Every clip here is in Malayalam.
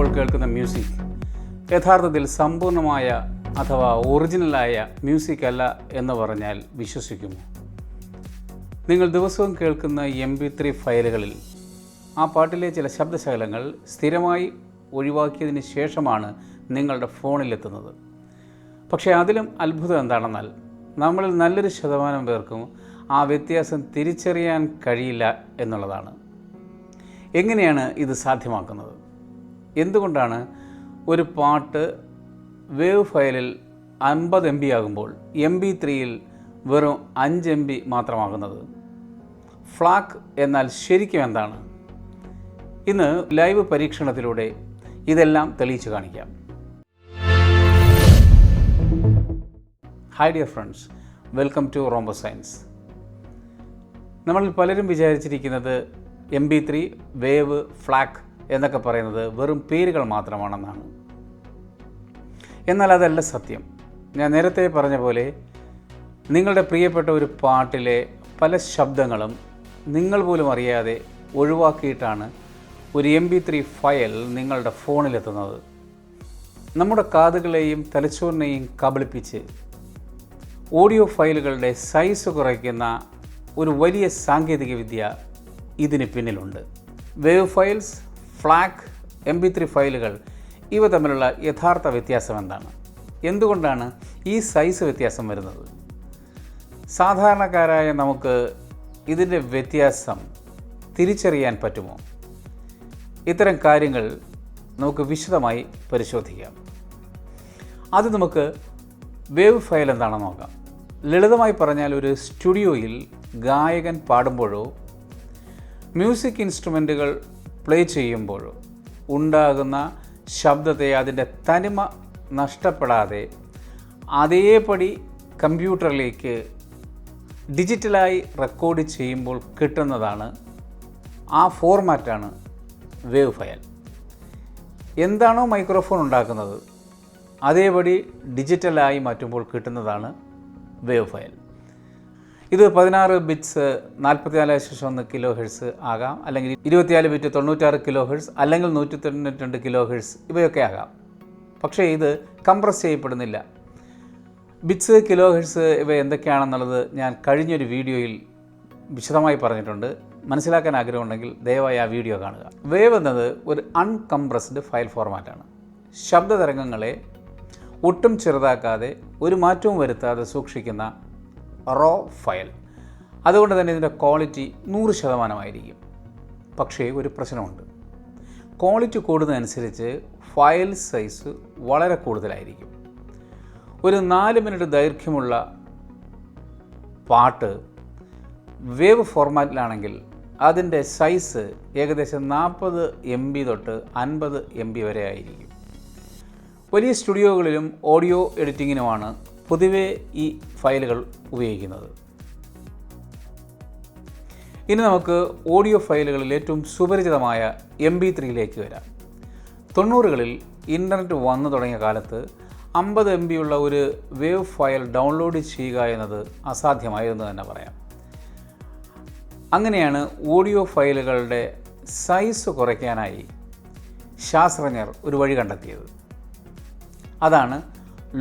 ഇപ്പോൾ കേൾക്കുന്ന മ്യൂസിക് യഥാർത്ഥത്തിൽ സമ്പൂർണ്ണമായ അഥവാ ഒറിജിനലായ മ്യൂസിക് അല്ല എന്ന് പറഞ്ഞാൽ വിശ്വസിക്കുമോ? നിങ്ങൾ ദിവസവും കേൾക്കുന്ന MP3 ഫയലുകളിൽ ആ പാട്ടിലെ ചില ശബ്ദശകലങ്ങൾ സ്ഥിരമായി ഒഴിവാക്കിയതിന് ശേഷമാണ് നിങ്ങളുടെ ഫോണിലെത്തുന്നത്. പക്ഷേ അതിലും അത്ഭുതം എന്താണെന്നാൽ നമ്മളിൽ നല്ലൊരു ശതമാനം പേർക്കും ആ വ്യത്യാസം തിരിച്ചറിയാൻ കഴിയില്ല എന്നുള്ളതാണ്. എങ്ങനെയാണ് ഇത് സാധ്യമാക്കുന്നത്? എന്തുകൊണ്ടാണ് ഒരു പാട്ട് വേവ് ഫയലിൽ 50 MB ആകുമ്പോൾ MP3യിൽ വെറും 5 MB മാത്രമാകുന്നത്? ഫ്ലാക്ക് എന്നാൽ ശരിക്കും എന്താണ്? ഇന്ന് ലൈവ് പരീക്ഷണത്തിലൂടെ ഇതെല്ലാം തെളിയിച്ചു കാണിക്കാം. Hi dear friends, welcome to Rombo Science. നമ്മളിൽ പലരും വിചാരിച്ചിരിക്കുന്നത് MP3, വേവ്, ഫ്ലാക്ക് എന്നൊക്കെ പറയുന്നത് വെറും പേരുകൾ മാത്രമാണെന്നാണ്. എന്നാൽ അതല്ല സത്യം. ഞാൻ നേരത്തെ പറഞ്ഞ പോലെ നിങ്ങളുടെ പ്രിയപ്പെട്ട ഒരു പാട്ടിലെ പല ശബ്ദങ്ങളും നിങ്ങൾ പോലും അറിയാതെ ഒഴിവാക്കിയിട്ടാണ് ഒരു MP3 ഫയൽ നിങ്ങളുടെ ഫോണിലെത്തുന്നത്. നമ്മുടെ കാതുകളെയും തലച്ചോറിനെയും കബളിപ്പിച്ച് ഓഡിയോ ഫയലുകളുടെ സൈസ് കുറയ്ക്കുന്ന ഒരു വലിയ സാങ്കേതികവിദ്യ ഇതിന് പിന്നിലുണ്ട്. വേവ് ഫയൽസ്, ഫ്ലാക്ക്, MP3 ഫയലുകൾ ഇവ തമ്മിലുള്ള യഥാർത്ഥ വ്യത്യാസം എന്താണ്? എന്തുകൊണ്ടാണ് ഈ സൈസ് വ്യത്യാസം വരുന്നത്? സാധാരണക്കാരായ നമുക്ക് ഇതിൻ്റെ വ്യത്യാസം തിരിച്ചറിയാൻ പറ്റുമോ? ഇത്തരം കാര്യങ്ങൾ നമുക്ക് വിശദമായി പരിശോധിക്കാം. അത് നമുക്ക് വേവ് ഫയൽ എന്താണെന്ന് നോക്കാം. ലളിതമായി പറഞ്ഞാൽ ഒരു സ്റ്റുഡിയോയിൽ ഗായകൻ പാടുമ്പോഴോ മ്യൂസിക് ഇൻസ്ട്രുമെൻറ്റുകൾ പ്ലേ ചെയ്യുമ്പോഴോ ഉണ്ടാകുന്ന ശബ്ദത്തെ അതിൻ്റെ തനിമ നഷ്ടപ്പെടാതെ അതേപടി കമ്പ്യൂട്ടറിലേക്ക് ഡിജിറ്റലായി റെക്കോർഡ് ചെയ്യുമ്പോൾ കിട്ടുന്നതാണ്, ആ ഫോർമാറ്റാണ് വേവ് ഫയൽ. എന്താണോ മൈക്രോഫോൺ ഉണ്ടാക്കുന്നത് അതേപടി ഡിജിറ്റലായി മാറ്റുമ്പോൾ കിട്ടുന്നതാണ് വേവ് ഫയൽ. ഇത് 16 ബിറ്റ്സ് 44.1 kHz ആകാം, അല്ലെങ്കിൽ 24 ബിറ്റ് 96 kHz, അല്ലെങ്കിൽ 192 kHz, ഇവയൊക്കെ ആകാം. പക്ഷേ ഇത് കംപ്രസ് ചെയ്യപ്പെടുന്നില്ല. ബിറ്റ്സ്, kHz ഇവ എന്തൊക്കെയാണെന്നുള്ളത് ഞാൻ കഴിഞ്ഞൊരു വീഡിയോയിൽ വിശദമായി പറഞ്ഞിട്ടുണ്ട്. മനസ്സിലാക്കാൻ ആഗ്രഹമുണ്ടെങ്കിൽ ദയവായി ആ വീഡിയോ കാണുക. വേവ് എന്നത് ഒരു അൺകംപ്രസ്ഡ് ഫയൽ ഫോർമാറ്റാണ്. ശബ്ദതരംഗങ്ങളെ ഒട്ടും ചെറുതാക്കാതെ ഒരു മാറ്റവും വരുത്താതെ സൂക്ഷിക്കുന്ന റോ ഫയൽ. അതുകൊണ്ട് തന്നെ ഇതിൻ്റെ ക്വാളിറ്റി 100% പക്ഷേ ഒരു പ്രശ്നമുണ്ട്. ക്വാളിറ്റി കൂടുന്നതനുസരിച്ച് ഫയൽ സൈസ് വളരെ കൂടുതലായിരിക്കും. ഒരു 4 മിനിറ്റ് ദൈർഘ്യമുള്ള പാട്ട് വേവ് ഫോർമാറ്റിലാണെങ്കിൽ അതിൻ്റെ സൈസ് ഏകദേശം 40 MB തൊട്ട് 50 MB വരെ ആയിരിക്കും. വലിയ സ്റ്റുഡിയോകളിലും ഓഡിയോ എഡിറ്റിങ്ങിനുമാണ് പൊതുവെ ഈ ഫയലുകൾ ഉപയോഗിക്കുന്നത്. ഇനി നമുക്ക് ഓഡിയോ ഫയലുകളിൽ ഏറ്റവും സുപരിചിതമായ MP3യിലേക്ക് വരാം. 90കളിൽ ഇൻ്റർനെറ്റ് വന്നു തുടങ്ങിയ കാലത്ത് 50 MB ഉള്ള ഒരു വേവ് ഫയൽ ഡൗൺലോഡ് ചെയ്യുക എന്നത് അസാധ്യമായിരുന്നു തന്നെ പറയാം. അങ്ങനെയാണ് ഓഡിയോ ഫയലുകളുടെ സൈസ് കുറയ്ക്കാനായി ശാസ്ത്രജ്ഞർ ഒരു വഴി കണ്ടെത്തിയത്. അതാണ്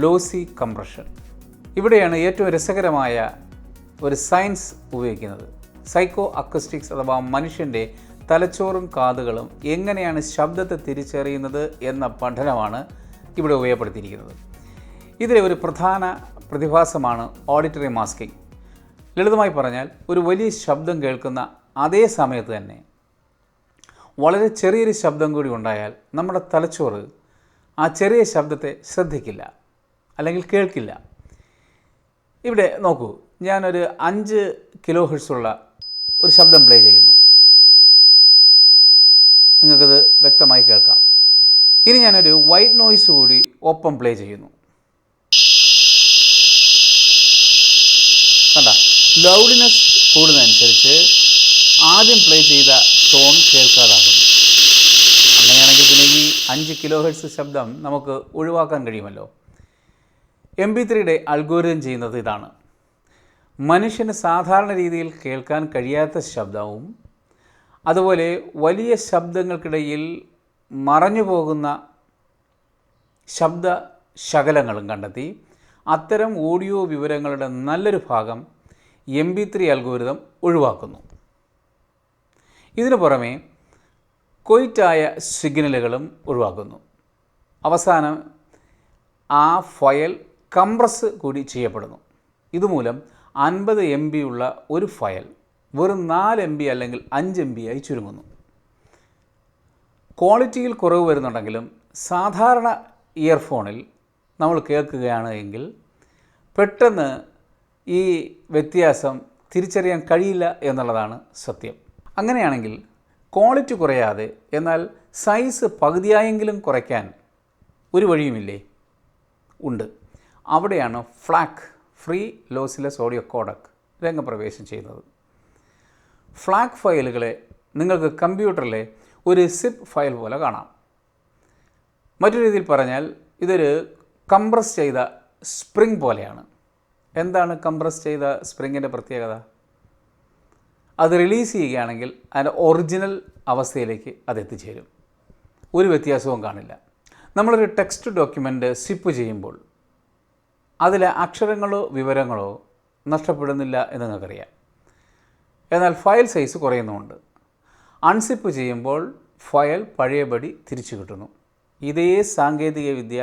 ലോസി കംപ്രഷൻ. ഇവിടെയാണ് ഏറ്റവും രസകരമായ ഒരു സയൻസ് ഉപയോഗിക്കുന്നത്. സൈക്കോ അക്വസ്റ്റിക്സ് അഥവാ മനുഷ്യൻ്റെ തലച്ചോറും കാതുകളും എങ്ങനെയാണ് ശബ്ദത്തെ തിരിച്ചറിയുന്നത് എന്ന പഠനമാണ് ഇവിടെ ഉപയോഗപ്പെടുത്തിയിരിക്കുന്നത്. ഇതിലെ ഒരു പ്രധാന പ്രതിഭാസമാണ് ഓഡിറ്ററി മാസ്കിംഗ്. ലളിതമായി പറഞ്ഞാൽ ഒരു വലിയ ശബ്ദം കേൾക്കുന്ന അതേ സമയത്ത് തന്നെ വളരെ ചെറിയൊരു ശബ്ദം കൂടി ഉണ്ടായാൽ നമ്മുടെ തലച്ചോറ് ആ ചെറിയ ശബ്ദത്തെ ശ്രദ്ധിക്കില്ല, അല്ലെങ്കിൽ കേൾക്കില്ല. ഇവിടെ നോക്കൂ, ഞാനൊരു 5 kHz ഉള്ള ഒരു ശബ്ദം പ്ലേ ചെയ്യുന്നു. നിങ്ങൾക്കത് വ്യക്തമായി കേൾക്കാം. ഇനി ഞാനൊരു വൈറ്റ് നോയ്സ് കൂടി ഒപ്പം പ്ലേ ചെയ്യുന്നു. കണ്ട, ലൗഡ്നെസ് കൂടുന്നതനുസരിച്ച് ആദ്യം പ്ലേ ചെയ്ത ടോൺ കേൾക്കാതാകുന്നു. അങ്ങനെയാണെങ്കിൽ പിന്നെ ഈ 5 kHz ശബ്ദം നമുക്ക് ഒഴിവാക്കാൻ കഴിയുമല്ലോ. MP3യുടെ അൽഗോരിതം ചെയ്യുന്നത് ഇതാണ്. മനുഷ്യന് സാധാരണ രീതിയിൽ കേൾക്കാൻ കഴിയാത്ത ശബ്ദവും അതുപോലെ വലിയ ശബ്ദങ്ങൾക്കിടയിൽ മറഞ്ഞു പോകുന്ന ശബ്ദ ശകലങ്ങളും കണ്ടെത്തി അത്തരം ഓഡിയോ വിവരങ്ങളുടെ നല്ലൊരു ഭാഗം MP3 അൽഗോരിതം ഒഴിവാക്കുന്നു. ഇതിനു പുറമെ കൊയ്റ്റായ സിഗ്നലുകളും ഒഴിവാക്കുന്നു. അവസാനം ആ ഫയൽ കംപ്രസ് കൂടി ചെയ്യപ്പെടുന്നു. ഇതുമൂലം 50 MB ഉള്ള ഒരു ഫയൽ വെറും 4 MB അല്ലെങ്കിൽ 5 MB ആയി ചുരുങ്ങുന്നു. ക്വാളിറ്റിയിൽ കുറവ് വരുന്നുണ്ടെങ്കിലും സാധാരണ ഇയർഫോണിൽ നമ്മൾ കേൾക്കുകയാണ് എങ്കിൽ പെട്ടെന്ന് ഈ വ്യത്യാസം തിരിച്ചറിയാൻ കഴിയില്ല എന്നുള്ളതാണ് സത്യം. അങ്ങനെയാണെങ്കിൽ ക്വാളിറ്റി കുറയാതെ എന്നാൽ സൈസ് പകുതിയായെങ്കിലും കുറയ്ക്കാൻ ഒരു വഴിയുമില്ലേ? ഉണ്ട്. അവിടെയാണ് ഫ്ലാക്ക് ഫ്രീ ലോസ്ലെസ് ഓഡിയോ കോഡക് രംഗപ്രവേശം ചെയ്യുന്നത്. ഫ്ലാക്ക് ഫയലുകളെ നിങ്ങൾക്ക് കമ്പ്യൂട്ടറിലെ ഒരു സിപ്പ് ഫയൽ പോലെ കാണാം. മറ്റൊരു രീതിയിൽ പറഞ്ഞാൽ ഇതൊരു കംപ്രസ് ചെയ്ത സ്പ്രിംഗ് പോലെയാണ്. എന്താണ് കംപ്രസ് ചെയ്ത സ്പ്രിങ്ങിൻ്റെ പ്രത്യേകത? അത് റിലീസ് ചെയ്യുകയാണെങ്കിൽ അതിൻ്റെ ഒറിജിനൽ അവസ്ഥയിലേക്ക് അത് എത്തിച്ചേരും. ഒരു വ്യത്യാസവും കാണില്ല. നമ്മളൊരു ടെക്സ്റ്റ് ഡോക്യുമെൻ്റ് സിപ്പ് ചെയ്യുമ്പോൾ അതിലെ അക്ഷരങ്ങളോ വിവരങ്ങളോ നഷ്ടപ്പെടുന്നില്ല എന്ന് നിങ്ങൾക്കറിയാം. എന്നാൽ ഫയൽ സൈസ് കുറയുന്നുമുണ്ട്. അൺസിപ്പ് ചെയ്യുമ്പോൾ ഫയൽ പഴയപടി തിരിച്ചു കിട്ടുന്നു. ഇതേ സാങ്കേതിക വിദ്യ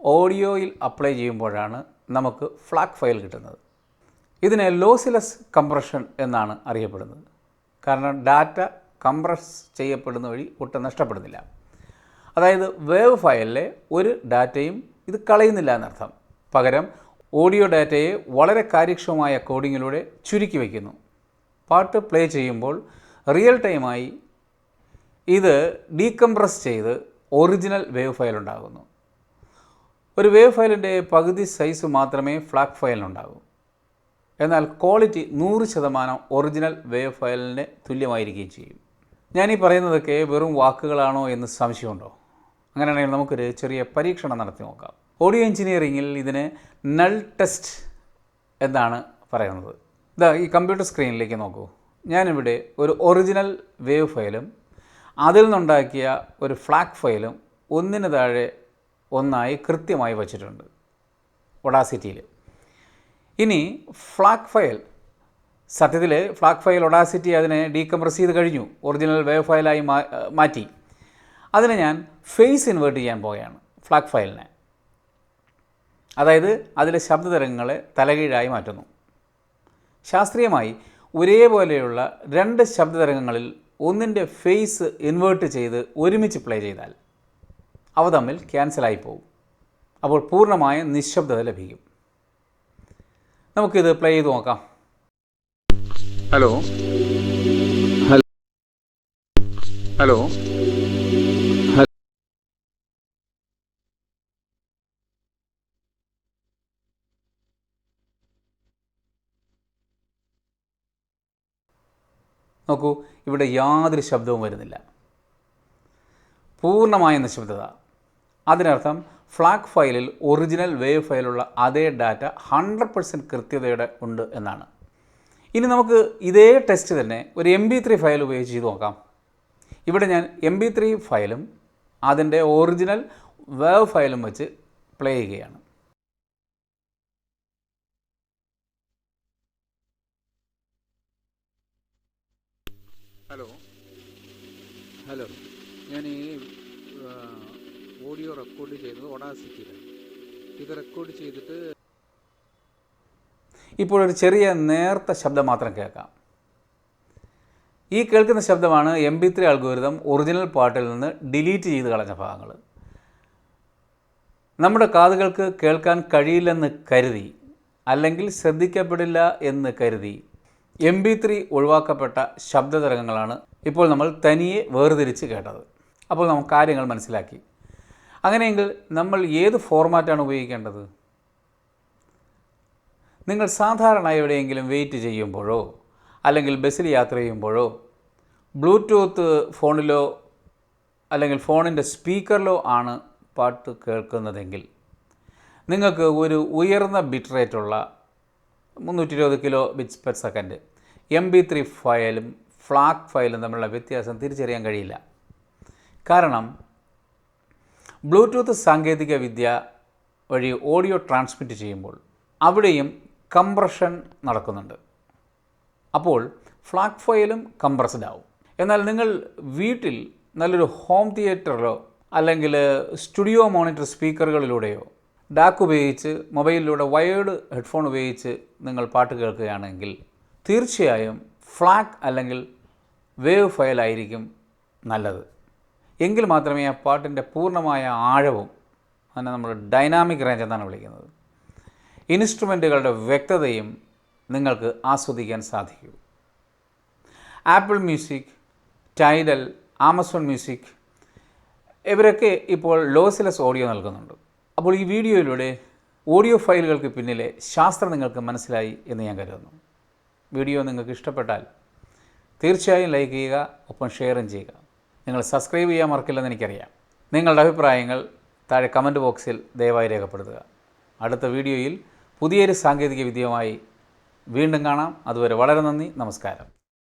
ഓഡിയോയിൽ അപ്ലൈ ചെയ്യുമ്പോഴാണ് നമുക്ക് ഫ്ലാക്ക് ഫയൽ കിട്ടുന്നത്. ഇതിനെ ലോസ്ലെസ് കംപ്രഷൻ എന്നാണ് അറിയപ്പെടുന്നത്. കാരണം ഡാറ്റ കംപ്രസ് ചെയ്യപ്പെടുന്ന വഴി ഒട്ടും നഷ്ടപ്പെടുന്നില്ല. അതായത് വേവ് ഫയലിലെ ഒരു ഡാറ്റയും ഇത് കളയുന്നില്ല എന്നർത്ഥം. പകരം ഓഡിയോ ഡാറ്റയെ വളരെ കാര്യക്ഷമമായ കോഡിങ്ങിലൂടെ ചുരുക്കി വയ്ക്കുന്നു. പാട്ട് പ്ലേ ചെയ്യുമ്പോൾ റിയൽ ടൈമായി ഇത് ഡീകംപ്രസ് ചെയ്ത് ഒറിജിനൽ വേവ് ഫയൽ ഉണ്ടാകുന്നു. ഒരു വേവ് ഫയലിൻ്റെ പകുതി സൈസ് മാത്രമേ ഫ്ലാക്ക് ഫയലിനുണ്ടാകൂ. എന്നാൽ ക്വാളിറ്റി 100% ഒറിജിനൽ വേവ് ഫയലിന് തുല്യമായിരിക്കുകയും ചെയ്യും. ഞാനീ പറയുന്നതൊക്കെ വെറും വാക്കുകളാണോ എന്ന് സംശയമുണ്ടോ? അങ്ങനെയാണെങ്കിൽ നമുക്കൊരു ചെറിയ പരീക്ഷണം നടത്തി നോക്കാം. ഓഡിയോ എഞ്ചിനീയറിങ്ങിൽ ഇതിന് നൾ ടെസ്റ്റ് എന്നാണ് പറയുന്നത്. ഇതാ ഈ കമ്പ്യൂട്ടർ സ്ക്രീനിലേക്ക് നോക്കൂ. ഞാനിവിടെ ഒരു ഒറിജിനൽ വേവ് ഫയലും അതിൽ നിന്നുണ്ടാക്കിയ ഒരു ഫ്ലാക്ക് ഫയലും ഒന്നിന് താഴെ ഒന്നായി കൃത്യമായി വച്ചിട്ടുണ്ട് ഒഡാസിറ്റിയിൽ. ഇനി ഫ്ലാക്ക് ഫയൽ, സത്യത്തിൽ ഫ്ലാക്ക് ഫയൽ ഒഡാസിറ്റി അതിനെ ഡീകംപ്രസ് ചെയ്ത് കഴിഞ്ഞു, ഒറിജിനൽ വേവ് ഫയലായി മാറ്റി. അതിനെ ഞാൻ ഫേസ് ഇൻവേർട്ട് ചെയ്യാൻ പോവുകയാണ് ഫ്ലാക്ക് ഫയലിനെ. അതായത് അതിലെ ശബ്ദതരംഗങ്ങളെ തലകീഴായി മാറ്റുന്നു. ശാസ്ത്രീയമായി ഒരേപോലെയുള്ള 2 ശബ്ദതരംഗങ്ങളിൽ ഒന്നിൻ്റെ ഫേസ് ഇൻവേർട്ട് ചെയ്ത് ഒരുമിച്ച് പ്ലേ ചെയ്താൽ അവ തമ്മിൽ ക്യാൻസലായി പോകും. അപ്പോൾ പൂർണ്ണമായ നിശബ്ദത ലഭിക്കും. നമുക്കിത് പ്ലേ ചെയ്ത് നോക്കാം. ഹലോ ഹലോ നോക്കൂ, ഇവിടെ യാതൊരു ശബ്ദവും വരുന്നില്ല. പൂർണ്ണമായ നിശബ്ദത. അതിനർത്ഥം ഫ്ലാക്ക് ഫയലിൽ ഒറിജിനൽ വേവ് ഫയലുള്ള അതേ ഡാറ്റ 100% കൃത്യതയോടെ ഉണ്ട് എന്നാണ്. ഇനി നമുക്ക് ഇതേ ടെസ്റ്റ് തന്നെ ഒരു MP3 ഫയൽ ഉപയോഗിച്ച് ചെയ്ത് നോക്കാം. ഇവിടെ ഞാൻ MP3 ഫയലും അതിൻ്റെ ഒറിജിനൽ വേവ് ഫയലും വെച്ച് പ്ലേ ചെയ്യുകയാണ്. ഹലോ ഹലോ ഞാൻ ഈ ഓഡിയോ റെക്കോർഡ് ചെയ്യുന്നത് ഒഡാസിറ്റിയിലാണ്. ഇത് റെക്കോർഡ് ചെയ്തിട്ട് ഇപ്പോൾ ഒരു ചെറിയ നേർത്ത ശബ്ദം മാത്രം കേൾക്കാം. ഈ കേൾക്കുന്ന ശബ്ദമാണ് MP3 അൽഗോരിതം ഒറിജിനൽ പാട്ടിൽ നിന്ന് ഡിലീറ്റ് ചെയ്ത് കളഞ്ഞ ഭാഗങ്ങൾ. നമ്മുടെ കാതുകൾക്ക് കേൾക്കാൻ കഴിയില്ലെന്ന് കരുതി, അല്ലെങ്കിൽ ശ്രദ്ധിക്കപ്പെടില്ല എന്ന് കരുതി MP3 ഒഴിവാക്കപ്പെട്ട ശബ്ദതരംഗങ്ങളാണ് ഇപ്പോൾ നമ്മൾ തനിയെ വേർതിരിച്ച് കേട്ടത്. അപ്പോൾ നമുക്ക് കാര്യങ്ങൾ മനസ്സിലാക്കി. അങ്ങനെയെങ്കിൽ നമ്മൾ ഏത് ഫോർമാറ്റാണ് ഉപയോഗിക്കേണ്ടത്? നിങ്ങൾ സാധാരണ എവിടെയെങ്കിലും വെയിറ്റ് ചെയ്യുമ്പോഴോ അല്ലെങ്കിൽ ബസ്സിൽ യാത്ര ചെയ്യുമ്പോഴോ ബ്ലൂടൂത്ത് ഫോണിലോ അല്ലെങ്കിൽ ഫോണിൻ്റെ സ്പീക്കറിലോ ആണ് പാട്ട് കേൾക്കുന്നതെങ്കിൽ നിങ്ങൾക്ക് ഒരു ഉയർന്ന ബിറ്റ് റേറ്റുള്ള 320 kbps MP3 ഫയലും ഫ്ലാക്ക് ഫയലും തമ്മിലുള്ള വ്യത്യാസം തിരിച്ചറിയാൻ കഴിയില്ല. കാരണം ബ്ലൂടൂത്ത് സാങ്കേതിക വിദ്യ വഴി ഓഡിയോ ട്രാൻസ്മിറ്റ് ചെയ്യുമ്പോൾ അവിടെയും കംപ്രഷൻ നടക്കുന്നുണ്ട്. അപ്പോൾ ഫ്ലാഗ് ഫയലും കംപ്രസ്ഡ് ആവും. എന്നാൽ നിങ്ങൾ വീട്ടിൽ നല്ലൊരു ഹോം തിയേറ്ററിലോ അല്ലെങ്കിൽ സ്റ്റുഡിയോ മോണിറ്റർ സ്പീക്കറുകളിലൂടെയോ ഡാക്ക് ഉപയോഗിച്ച് മൊബൈലിലൂടെ വയേർഡ് ഹെഡ്ഫോൺ ഉപയോഗിച്ച് നിങ്ങൾ പാട്ട് കേൾക്കുകയാണെങ്കിൽ തീർച്ചയായും ഫ്ലാഗ് അല്ലെങ്കിൽ വേവ് ഫയലായിരിക്കും നല്ലത്. എങ്കിൽ മാത്രമേ ആ പാട്ടിൻ്റെ പൂർണ്ണമായ ആഴവും, അതിനെ നമ്മൾ ഡൈനാമിക് റേഞ്ച് എന്നാണ് വിളിക്കുന്നത്, ഇൻസ്ട്രുമെൻറ്റുകളുടെ വ്യക്തതയും നിങ്ങൾക്ക് ആസ്വദിക്കാൻ സാധിക്കൂ. Apple music, tidal, Amazon music ഇവരൊക്കെ ഇപ്പോൾ ലോസ്ലെസ് ഓഡിയോ നൽകുന്നുണ്ട്. അപ്പോൾ ഈ വീഡിയോയിലൂടെ ഓഡിയോ ഫയലുകൾക്ക് പിന്നിലെ ശാസ്ത്രം നിങ്ങൾക്ക് മനസ്സിലായി എന്ന് ഞാൻ കരുതുന്നു. വീഡിയോ നിങ്ങൾക്ക് ഇഷ്ടപ്പെട്ടാൽ തീർച്ചയായും ലൈക്ക് ചെയ്യുക, ഒപ്പം ഷെയറും ചെയ്യുക. നിങ്ങൾ സബ്സ്ക്രൈബ് ചെയ്യാൻ മറക്കില്ലെന്ന് എനിക്കറിയാം. നിങ്ങളുടെ അഭിപ്രായങ്ങൾ താഴെ കമൻറ്റ് ബോക്സിൽ ദയവായി രേഖപ്പെടുത്തുക. അടുത്ത വീഡിയോയിൽ പുതിയൊരു സാങ്കേതിക വിദ്യയുമായി വീണ്ടും കാണാം. അതുവരെ വളരെ നന്ദി, നമസ്കാരം.